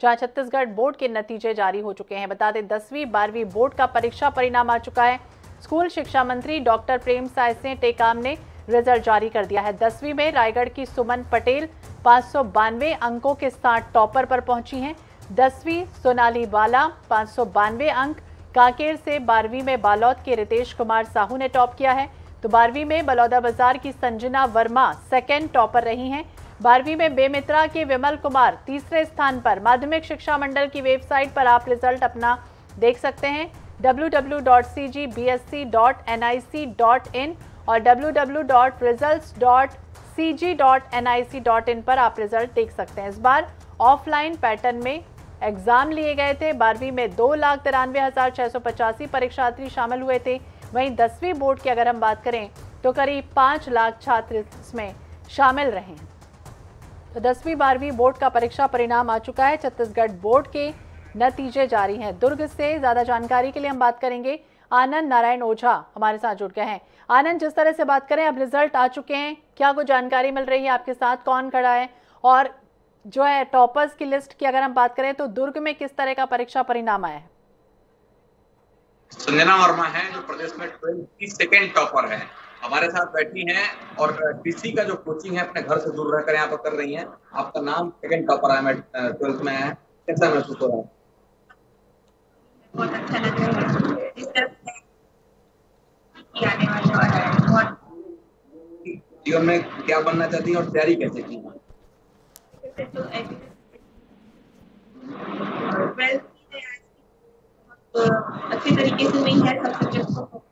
जहां छत्तीसगढ़ बोर्ड के नतीजे जारी हो चुके हैं। बता दें 10वीं 12वीं बोर्ड का परीक्षा परिणाम आ चुका है। स्कूल शिक्षा मंत्री डॉक्टर प्रेमसाय सिंह टेकाम ने रिजल्ट जारी कर दिया है। 10वीं में रायगढ़ की सुमन पटेल 592 अंकों के साथ टॉपर पर पहुंची हैं। 10वीं सोनाली बाला 592 अंक। कांकेर से 12वीं में बालोद के रितेश कुमार साहू ने टॉप किया है, तो 12वीं में बलौदाबाजार की संजना वर्मा सेकेंड टॉपर रही हैं। 12वीं में बेमित्रा के विमल कुमार तीसरे स्थान पर। माध्यमिक शिक्षा मंडल की वेबसाइट पर आप रिजल्ट अपना देख सकते हैं, www.cgbsc.nic.in और www.results.cg.nic.in पर आप रिजल्ट देख सकते हैं। इस बार ऑफलाइन पैटर्न में एग्जाम लिए गए थे। 12वीं में 2,93,685 परीक्षार्थी शामिल हुए थे। वहीं 10वीं बोर्ड की अगर हम बात करें तो करीब 5 लाख छात्र इसमें शामिल रहे हैं। तो 10वीं 12वीं बोर्ड का परीक्षा परिणाम आ चुका है। छत्तीसगढ़ बोर्ड के नतीजे जारी हैं। दुर्ग से ज्यादा जानकारी के लिए हम बात करेंगे, आनंद नारायण ओझा हमारे साथ जुड़ गए हैं। आनंद, जिस तरह से बात करें, अब रिजल्ट आ चुके हैं, क्या कुछ जानकारी मिल रही है आपके साथ, कौन खड़ा है, और जो है टॉपर्स की लिस्ट की अगर हम बात करें तो दुर्ग में किस तरह का परीक्षा परिणाम आया है? संजना वर्मा है जो प्रदेश में 12th की सेकेंड टॉपर है, हमारे साथ बैठी हैं और टीसी का जो कोचिंग है अपने घर से दूर रहकर यहाँ पर कर रही हैं। आपका नाम सेकेंड टॉपर है, 12th में है, कैसा महसूस हो रहा है? बहुत अच्छा लग रहा है। इस तरह से आने वाले बहुत जीवन में क्या बनना चाहती है और तैयारी कैसे की? तो अच्छी तरीके से नहीं है, सब सब्जेक्ट को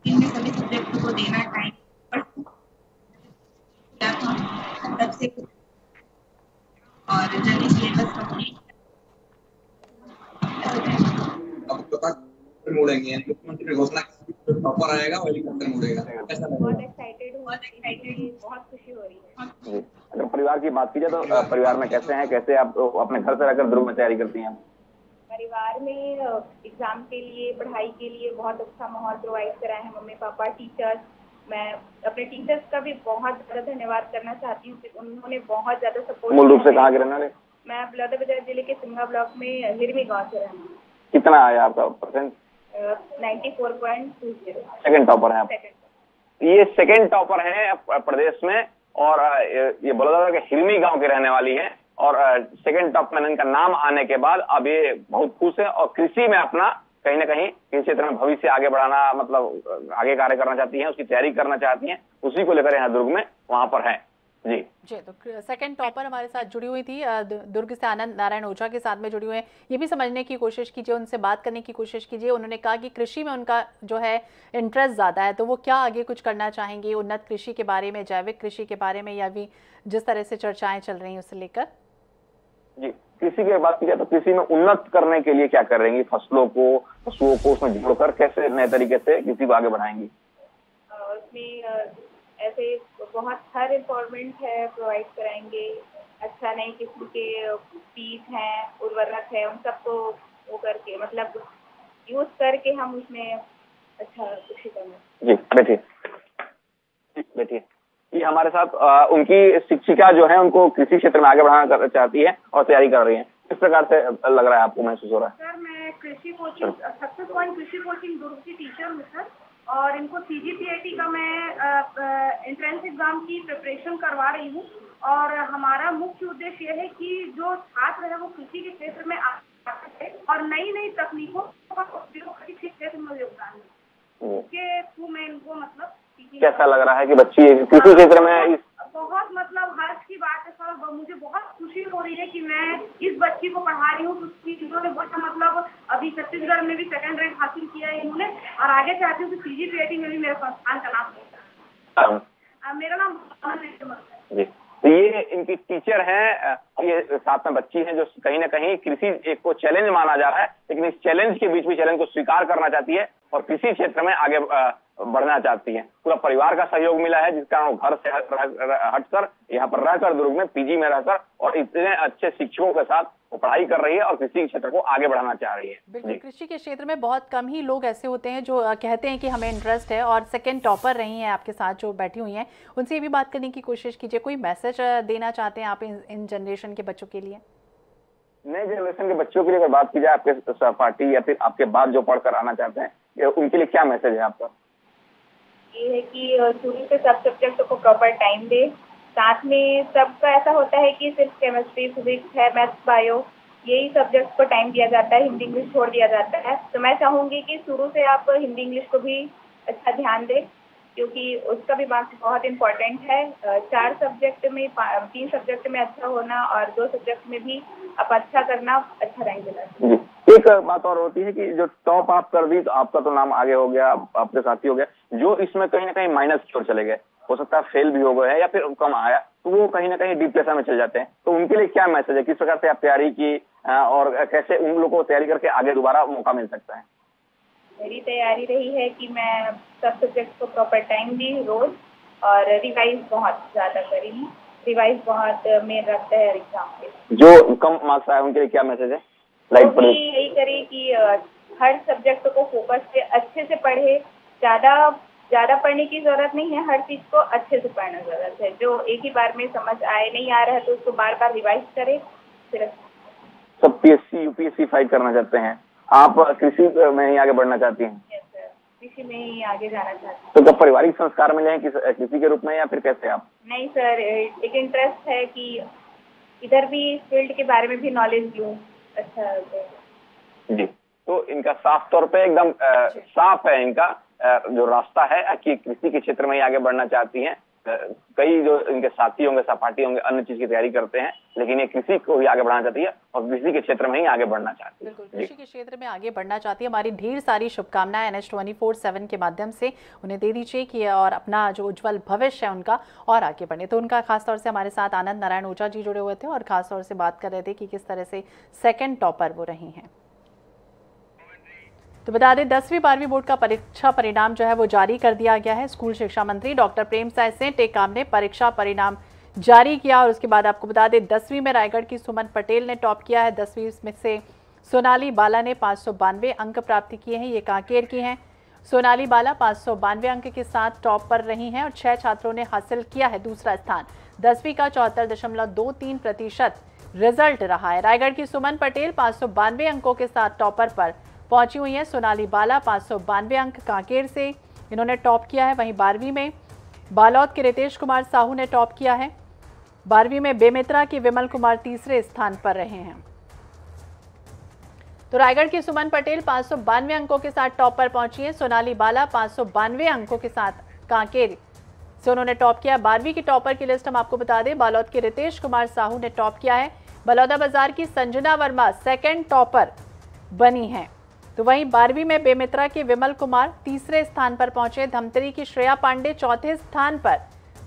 इनमें सभी सब्जेक्ट को देना टाइम तब से और जल्दी सिलेबस कंप्लीट मुड़ेंगे। मुख्यमंत्री ने घोषणा की टॉपर आएगा वही कंकर मुड़ेगा, कैसा लगेगा? बहुत एक्साइटेड, बहुत खुशी हो रही है। अगर परिवार की बात की जाए तो परिवार में कैसे हैं, कैसे आप अपने घर से रहकर दुर्ग में तैयारी करती हैं? परिवार में एग्जाम के लिए, पढ़ाई के लिए बहुत अच्छा माहौल प्रोवाइड कराए हैं मम्मी पापा, टीचर्स। मैं अपने टीचर्स का भी बहुत ज़्यादा धन्यवाद करना चाहती हूँ, उन्होंने बहुत ज़्यादा सपोर्ट। मूल रूप से कहाँ के रहने वाले? मैं बलौदाबाजार जिले के सिंगा ब्लॉक में हिरमी गाँव से रहना हूँ। कितना आया आपका परसेंट? 94.20। सेकेंड टॉपर है आप? ये सेकेंड टॉपर है प्रदेश में और ये बलौदाबाजार के हिरमी गांव के रहने वाली है और सेकेंड टॉप में इनका नाम आने के बाद अब ये बहुत खुश है और कृषि में अपना कहीं ना कहीं इस क्षेत्र में भविष्य आगे बढ़ाना, मतलब आगे कार्य करना चाहती हैं, उसकी तैयारी करना चाहती हैं, उसी को लेकर यहाँ दुर्ग में वहां पर है। जी तो सेकंड टॉपर हमारे साथ जुड़ी हुई थी दुर्ग से आनंद नारायण ओझा के साथ में जुड़ी हुई है। ये भी समझने की कोशिश कीजिए, उनसे बात करने की कोशिश कीजिए। उन्होंने कहा कि कृषि में उनका जो है इंटरेस्ट ज़्यादा है, तो वो क्या आगे कुछ करना चाहेंगे उन्नत कृषि के बारे में, जैविक कृषि के बारे में, या भी जिस तरह से चर्चाएं चल रही हैं उसे लेकर। जी, कृषि की बात की जाए तो कृषि में उन्नत करने के लिए क्या कर रही हैं? फसलों को, पशुओं को उसमें जोड़कर कैसे नए तरीके से कृषि को आगे बढ़ाएंगी? उसमें ऐसे बहुत हर इन्फॉर्मेंट है, प्रोवाइड कराएंगे। अच्छा नई किस्म के बीज हैं, उर्वरक है, उन सबको वो करके मतलब यूज करके हम उसमें अच्छा कृषि करना। जी बैठिए, बैठिए। ये हमारे साथ उनकी शिक्षिका जो है उनको कृषि क्षेत्र में आगे बढ़ाना चाहती है और तैयारी कर रही है। किस प्रकार से लग रहा है आपको, महसूस हो रहा है? सर मैं कृषि कोचिंग, सक्सेस पॉइंट कृषि कोचिंग दुर्ग की टीचर हूँ सर, और इनको CGPAT का मैं एंट्रेंस एग्जाम की प्रिपरेशन करवा रही हूँ। और हमारा मुख्य उद्देश्य यह है कि जो छात्र है वो कृषि के क्षेत्र में आ सके और नई नई तकनीकों का उपयोग कृषि क्षेत्र में योगदान है। उसके थ्रू मैं इनको मतलब कैसा लग रहा है कि बच्ची कृषि क्षेत्र में बहुत मतलब हर्ष की बात है सर, मुझे बहुत खुशी हो रही है कि मैं इस बच्ची को पढ़ा रही हूँ। इन्होंने बहुत मतलब अभी छत्तीसगढ़ में भी सेकंड रैंक हासिल किया है इन्होंने, और आगे चाहती हूँ कि CGPAT में भी मेरे संस्थान का नाम हो। मेरा नाम जी, तो ये इनकी टीचर है, ये साथ में बच्ची है जो कहीं ना कहीं कृषि एक को चैलेंज माना जा रहा है, लेकिन इस चैलेंज के बीच भी चैलेंज को स्वीकार करना चाहती है और कृषि क्षेत्र में आगे बढ़ना चाहती है। पूरा परिवार का सहयोग मिला है, जिस कारण वो घर से हटकर यहाँ पर रहकर दुर्ग में PG में रहकर और इतने अच्छे शिक्षकों के साथ वो पढ़ाई कर रही है और कृषि क्षेत्र को आगे बढ़ाना चाह रही है। बिल्कुल, कृषि के क्षेत्र में बहुत कम ही लोग ऐसे होते हैं जो कहते हैं कि हमें इंटरेस्ट है, और सेकंड टॉपर रही हैं आपके साथ जो बैठी हुई हैं, उनसे भी बात करने की कोशिश कीजिए। कोई मैसेज देना चाहते हैं आप इन जनरेशन के बच्चों के लिए? नए जनरेशन के बच्चों के लिए अगर बात की जाए, आपके सहपाठी या फिर आपके बाद जो पढ़कर आना चाहते हैं, उनके लिए क्या मैसेज है आपका? ये है कि शुरू से सब सब्जेक्ट को प्रॉपर टाइम दे। साथ में सबका ऐसा होता है कि सिर्फ केमिस्ट्री, फिजिक्स है, मैथ्स, बायो, यही सब्जेक्ट को टाइम दिया जाता है, हिंदी इंग्लिश छोड़ दिया जाता है। तो मैं चाहूँगी कि शुरू से आप हिंदी इंग्लिश को भी अच्छा ध्यान दें, क्योंकि उसका भी मार्क्स बहुत इम्पोर्टेंट है। 4 सब्जेक्ट में 3 सब्जेक्ट में अच्छा होना और 2 सब्जेक्ट में भी आप अच्छा करना, अच्छा रैंक दिलाना। एक बात और होती है कि जो टॉप आप कर दी तो आपका तो नाम आगे हो गया, आपके साथी हो गया, जो इसमें कहीं ना कहीं माइनस की ओर चले गए, हो सकता है फेल भी हो गए हैं या फिर कम आया, तो वो कहीं ना कहीं डिप्रेशन में चले जाते हैं। तो उनके लिए क्या मैसेज है, किस प्रकार से आप तैयारी की और कैसे उन लोगों को तैयारी करके आगे दोबारा मौका मिल सकता है? मेरी तैयारी रही है कि मैं सब सब्जेक्ट को प्रॉपर टाइम दी रोज, और रिवाइज बहुत ज्यादा करी। रिवाइज बहुत मेन रखता है एग्जाम पे। जो कम मार्क्स आए उनके लिए क्या मैसेज है? यही करे कि हर सब्जेक्ट को फोकस से अच्छे से पढ़े। ज्यादा पढ़ने की जरूरत नहीं है, हर चीज को अच्छे से पढ़ना जरूरत है। जो एक ही बार में समझ नहीं आ रहा है तो उसको बार बार रिवाइज करे। फिर सब पीएससी यूपीएससी फाइट करना चाहते हैं, आप कृषि में ही आगे बढ़ना चाहती हैं? कृषि में ही आगे जाना चाहती हूँ। तो क्या पारिवारिक संस्कार मिले हैं किसी के रूप में या फिर कैसे आप? नहीं सर, एक इंटरेस्ट है कि इधर भी फील्ड के बारे में भी नॉलेज लूँ। अच्छा जी, तो इनका साफ तौर पे एकदम साफ है इनका जो रास्ता है कि कृषि के क्षेत्र में ही आगे बढ़ना चाहती हैं। कई जो इनके साथी होंगे, सहपाठी होंगे, अन्य चीज की तैयारी करते हैं, लेकिन ये कृषि को ही आगे बढ़ाना चाहती है और कृषि के क्षेत्र में ही आगे बढ़ना चाहती है। बिल्कुल, कृषि के क्षेत्र में आगे बढ़ना चाहती है। हमारी ढेर सारी शुभकामनाएं NH24/7 के माध्यम से उन्हें दे दीजिए कि और अपना जो उज्जवल भविष्य है उनका और आगे बढ़े। तो उनका खासतौर से हमारे साथ आनंद नारायण ओझा जी जुड़े हुए थे और खासतौर से बात कर रहे थे कि किस तरह से सेकेंड टॉपर वो रही हैं। तो बता दें 10वीं 12वीं बोर्ड का परीक्षा परिणाम जो है वो जारी कर दिया गया है। स्कूल शिक्षा मंत्री डॉक्टर प्रेमसाय सिंह टेकाम ने परीक्षा परिणाम जारी किया और उसके बाद आपको बता दें 10वीं में रायगढ़ की सुमन पटेल ने टॉप किया है। 10वीं में से सोनाली बाला ने 592 अंक प्राप्त किए हैं, ये कांकेर की हैं। सोनाली बाला 592 अंक के साथ टॉप पर रही हैं और 6 छात्रों ने हासिल किया है दूसरा स्थान। 10वीं का 74.23% रिजल्ट रहा है। रायगढ़ की सुमन पटेल 592 अंकों के साथ टॉपर पर पहुंची हुई है। सोनाली बाला 592 अंक कांकेर से इन्होंने टॉप किया है। वहीं 12वीं में बालोद के रितेश कुमार साहू ने टॉप किया है। 12वीं में बेमेतरा के विमल कुमार तीसरे स्थान पर रहे हैं। तो रायगढ़ की सुमन पटेल 592 अंकों के साथ टॉप पर पहुंची है। सोनाली बाला 592 अंकों के साथ कांकेर से उन्होंने टॉप किया। 12वीं की टॉपर की लिस्ट हम आपको बता दें, बालोद के रितेश कुमार साहू ने टॉप किया है। बलौदा बाजार की संजना वर्मा सेकेंड टॉपर बनी है। तो वहीं 12वीं में बेमेतरा के विमल कुमार तीसरे स्थान पर पहुंचे। धमतरी की श्रेया पांडे चौथे स्थान पर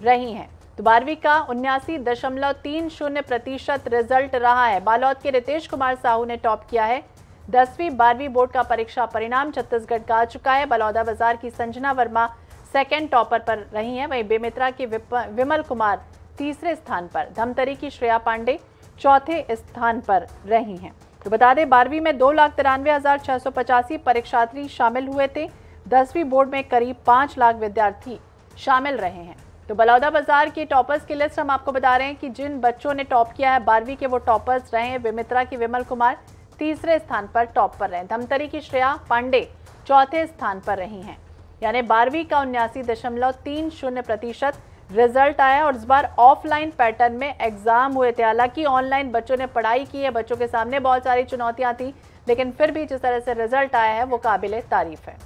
रही हैं। तो 12वीं का 79.30% रिजल्ट रहा है। बालोद के रितेश कुमार साहू ने टॉप किया है। 10वीं 12वीं बोर्ड का परीक्षा परिणाम छत्तीसगढ़ का आ चुका है। बलौदा बाजार की संजना वर्मा सेकेंड टॉपर पर रही हैं। वहीं बेमेतरा के विमल कुमार तीसरे स्थान पर, धमतरी की श्रेया पांडे चौथे स्थान पर रही हैं। तो बता दें 12वीं में 2,93,685 परीक्षार्थी शामिल हुए थे। 10वीं बोर्ड में करीब 5 लाख विद्यार्थी शामिल रहे हैं। तो बलौदा बाजार के टॉपर्स की लिस्ट हम आपको बता रहे हैं कि जिन बच्चों ने टॉप किया है 12वीं के वो टॉपर्स रहे हैं। बेमेतरा के विमल कुमार तीसरे स्थान पर टॉप पर रहे। धमतरी की श्रेया पांडे चौथे स्थान पर रही हैं। यानी 12वीं का 79.30% रिजल्ट आया और इस बार ऑफलाइन पैटर्न में एग्जाम हुए थे। हालांकि ऑनलाइन बच्चों ने पढ़ाई की है, बच्चों के सामने बहुत सारी चुनौतियां थी, लेकिन फिर भी जिस तरह से रिजल्ट आया है वो काबिले तारीफ है।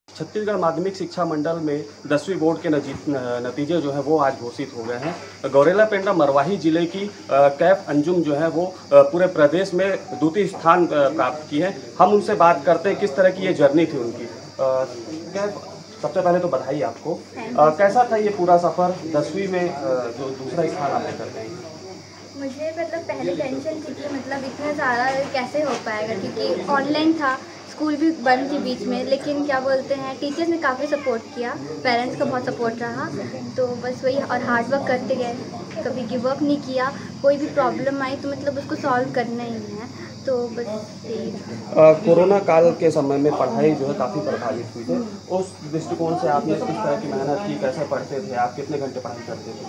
छत्तीसगढ़ माध्यमिक शिक्षा मंडल में 10वीं बोर्ड के नतीजे जो है वो आज घोषित हो गए हैं। गौरेला पेंड्रा मरवाही जिले की कैफ अंजुम जो है वो पूरे प्रदेश में द्वितीय स्थान प्राप्त की है। हम उनसे बात करते हैं किस तरह की ये जर्नी थी उनकी। कैफ, सबसे पहले तो बधाई आपको। कैसा था ये पूरा सफ़र 10वीं में जो दूसरा स्थान आपने कर गए? मुझे मतलब पहले टेंशन थी कि मतलब इतना ज़्यादा कैसे हो पाएगा, क्योंकि ऑनलाइन था, स्कूल भी बंद थी बीच में, लेकिन क्या बोलते हैं टीचर्स ने काफ़ी सपोर्ट किया, पेरेंट्स का बहुत सपोर्ट रहा। तो बस वही, और हार्ड वर्क करते गए, कभी गिव अप नहीं किया। कोई भी प्रॉब्लम आई तो मतलब उसको सॉल्व करना ही है। तो बस यही। कोरोना काल के समय में पढ़ाई जो है काफ़ी प्रभावित हुई थी। उस दृष्टिकोण से आपने किस तरह की मेहनत की, कैसे पढ़ते थे आप, कितने घंटे पढ़ाई करते थे?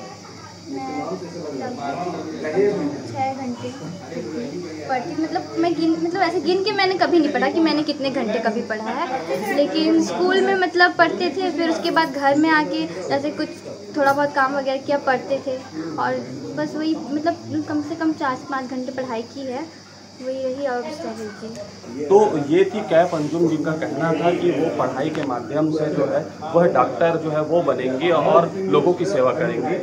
मैं 6 घंटे पढ़ती, मतलब ऐसे गिन के मैंने कभी नहीं पढ़ा कि मैंने कितने घंटे कभी पढ़ा है, लेकिन स्कूल में मतलब पढ़ते थे, फिर उसके बाद घर में आके जैसे कुछ थोड़ा बहुत काम वगैरह किया, पढ़ते थे, और बस वही मतलब कम से कम 4 से 5 घंटे पढ़ाई की है, वही रही और स्टडी की। तो ये थी कैफ अंजुम जिनका कहना था कि वो पढ़ाई के माध्यम से जो है वह डॉक्टर जो है वो बनेंगी और लोगों की सेवा करेंगी।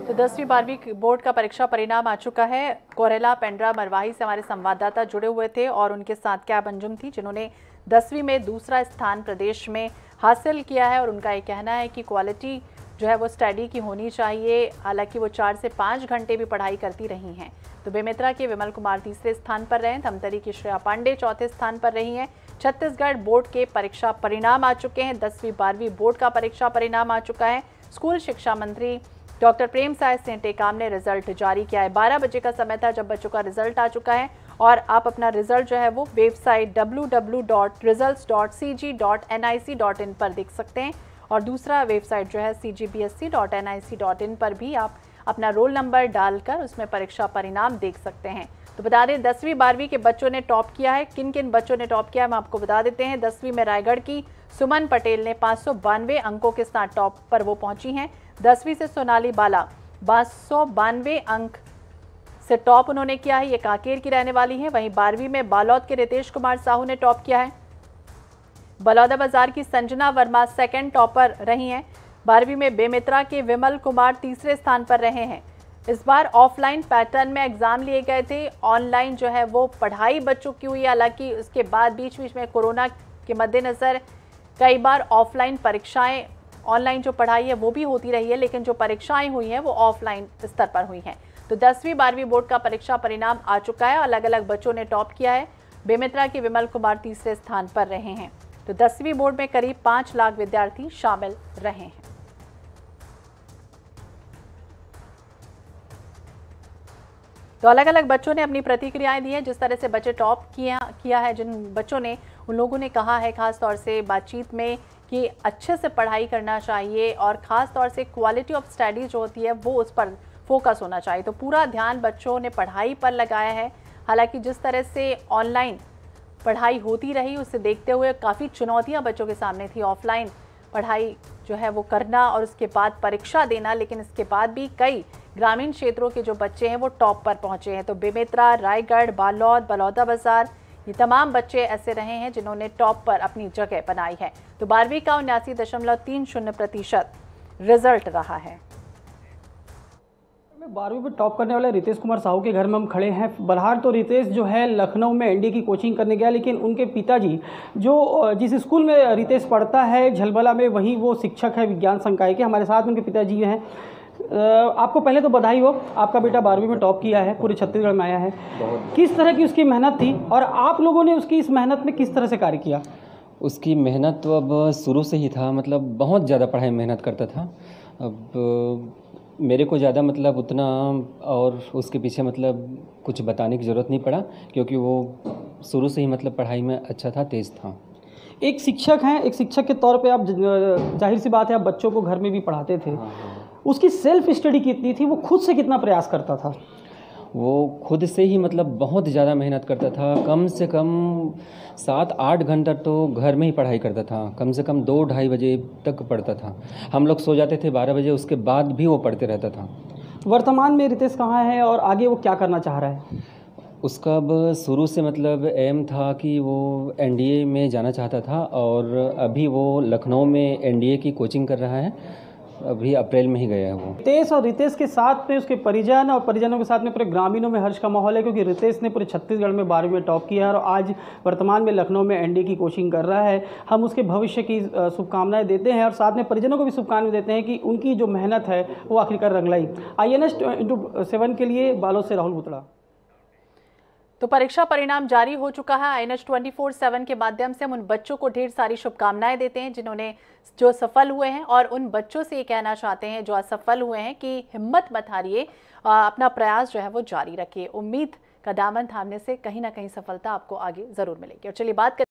तो 10वीं 12वीं बोर्ड का परीक्षा परिणाम आ चुका है। गौरेला पेंड्रा मरवाही से हमारे संवाददाता जुड़े हुए थे और उनके साथ कैफ अंजुम थी जिन्होंने 10वीं में दूसरा स्थान प्रदेश में हासिल किया है और उनका ये कहना है कि क्वालिटी जो है वो स्टडी की होनी चाहिए। हालांकि वो 4 से 5 घंटे भी पढ़ाई करती रही हैं। तो बेमेतरा के विमल कुमार तीसरे स्थान पर रहे, धमतरी की श्रेया पांडे चौथे स्थान पर रही हैं। छत्तीसगढ़ बोर्ड के परीक्षा परिणाम आ चुके हैं। 10वीं 12वीं बोर्ड का परीक्षा परिणाम आ चुका है। स्कूल शिक्षा मंत्री डॉक्टर प्रेमसाय सिंह टेकाम ने रिजल्ट जारी किया है। 12 बजे का समय था जब बच्चों का रिजल्ट आ चुका है और आप अपना रिजल्ट जो है वो वेबसाइट www.results.cg.nic.in पर देख सकते हैं और दूसरा वेबसाइट जो है cgbsc.nic.in पर भी आप अपना रोल नंबर डालकर उसमें परीक्षा परिणाम देख सकते हैं। तो बता दें 10वीं 12वीं के बच्चों ने टॉप किया है। किन किन बच्चों ने टॉप किया है हम आपको बता देते हैं। 10वीं में रायगढ़ की सुमन पटेल ने 592 अंकों के साथ टॉप पर वो पहुंची हैं। 10वीं से सोनाली बाला 592 अंक से टॉप उन्होंने किया है, ये कांकेर की रहने वाली है। वहीं 12वीं में बालोद के रितेश कुमार साहू ने टॉप किया है। बलौदाबाजार की संजना वर्मा सेकंड टॉपर रही हैं। 12वीं में बेमेतरा के विमल कुमार तीसरे स्थान पर रहे हैं। इस बार ऑफलाइन पैटर्न में एग्जाम लिए गए थे, ऑनलाइन जो है वो पढ़ाई बच्चों की हुई। हालांकि उसके बाद बीच बीच में कोरोना के मद्देनजर कई बार ऑफलाइन परीक्षाएं, ऑनलाइन जो पढ़ाई है वो भी होती रही है, लेकिन जो परीक्षाएं हुई हैं वो ऑफलाइन स्तर पर हुई हैं। तो 10वीं 12वीं बोर्ड का परीक्षा परिणाम आ चुका है। अलग अलग बच्चों ने टॉप किया है। बेमेतरा के विमल कुमार तीसरे स्थान पर रहे हैं। तो 10वीं बोर्ड में करीब 5 लाख विद्यार्थी शामिल रहे हैं। तो अलग अलग बच्चों ने अपनी प्रतिक्रियाएं दी हैं। जिस तरह से बच्चे टॉप किया है, जिन बच्चों ने, उन लोगों ने कहा है खास तौर से बातचीत में कि अच्छे से पढ़ाई करना चाहिए और ख़ास तौर से क्वालिटी ऑफ स्टडी जो होती है वो उस पर फोकस होना चाहिए। तो पूरा ध्यान बच्चों ने पढ़ाई पर लगाया है। हालांकि जिस तरह से ऑनलाइन पढ़ाई होती रही उसे देखते हुए काफ़ी चुनौतियां बच्चों के सामने थी। ऑफलाइन पढ़ाई जो है वो करना और उसके बाद परीक्षा देना, लेकिन इसके बाद भी कई ग्रामीण क्षेत्रों के जो बच्चे हैं वो टॉप पर पहुंचे हैं। तो बेमेतरा, रायगढ़, बालोद, बलौदाबाजार, ये तमाम बच्चे ऐसे रहे हैं जिन्होंने टॉप पर अपनी जगह बनाई है। तो 12वीं का 79.30% रिजल्ट रहा है। 12वीं में टॉप करने वाले रितेश कुमार साहू के घर में हम खड़े हैं। बरहार तो रितेश जो है लखनऊ में एनडीए की कोचिंग करने गया, लेकिन उनके पिताजी जो जिस स्कूल में रितेश पढ़ता है झलबला में, वहीं वो शिक्षक है विज्ञान संकाय के। हमारे साथ उनके पिताजी हैं। आपको पहले तो बधाई हो, आपका बेटा 12वीं में टॉप किया है, पूरे छत्तीसगढ़ में आया है। किस तरह की उसकी मेहनत थी और आप लोगों ने उसकी इस मेहनत में किस तरह से कार्य किया? उसकी मेहनत तो अब शुरू से ही था, मतलब बहुत ज़्यादा पढ़ाई मेहनत करता था। अब मेरे को ज़्यादा मतलब उतना और उसके पीछे मतलब कुछ बताने की ज़रूरत नहीं पड़ा, क्योंकि वो शुरू से ही मतलब पढ़ाई में अच्छा था, तेज़ था। एक शिक्षक हैं, एक शिक्षक के तौर पे आप जाहिर सी बात है आप बच्चों को घर में भी पढ़ाते थे। उसकी सेल्फ स्टडी कितनी थी, वो खुद से कितना प्रयास करता था? वो खुद से ही मतलब बहुत ज़्यादा मेहनत करता था। कम से कम 7-8 घंटा तो घर में ही पढ़ाई करता था। कम से कम 2-2:30 बजे तक पढ़ता था। हम लोग सो जाते थे 12 बजे, उसके बाद भी वो पढ़ते रहता था। वर्तमान में रितेश कहाँ है और आगे वो क्या करना चाह रहा है? उसका अब शुरू से मतलब एम था कि वो एनडीए में जाना चाहता था और अभी वो लखनऊ में एनडीए की कोचिंग कर रहा है। अभी अप्रैल में ही गया है वो। रितेश और रितेश के साथ में उसके परिजन और परिजनों के साथ में पूरे ग्रामीणों में हर्ष का माहौल है, क्योंकि रितेश ने पूरे छत्तीसगढ़ में 12वीं में टॉप किया है और आज वर्तमान में लखनऊ में एनडीए की कोचिंग कर रहा है। हम उसके भविष्य की शुभकामनाएं देते हैं और साथ में परिजनों को भी शुभकामनाएं देते हैं कि उनकी जो मेहनत है वो आखिरकार रंग लाई। INS-7 के लिए बालोद से राहुल बुतड़ा। तो परीक्षा परिणाम जारी हो चुका है। INS-24/7 के माध्यम से हम उन बच्चों को ढेर सारी शुभकामनाएं देते हैं जो सफल हुए हैं और उन बच्चों से ये कहना चाहते हैं जो असफल हुए हैं कि हिम्मत मत हारिए, अपना प्रयास जो है वो जारी रखिए। उम्मीद का दामन थामने से कहीं ना कहीं सफलता आपको आगे जरूर मिलेगी। और चलिए बात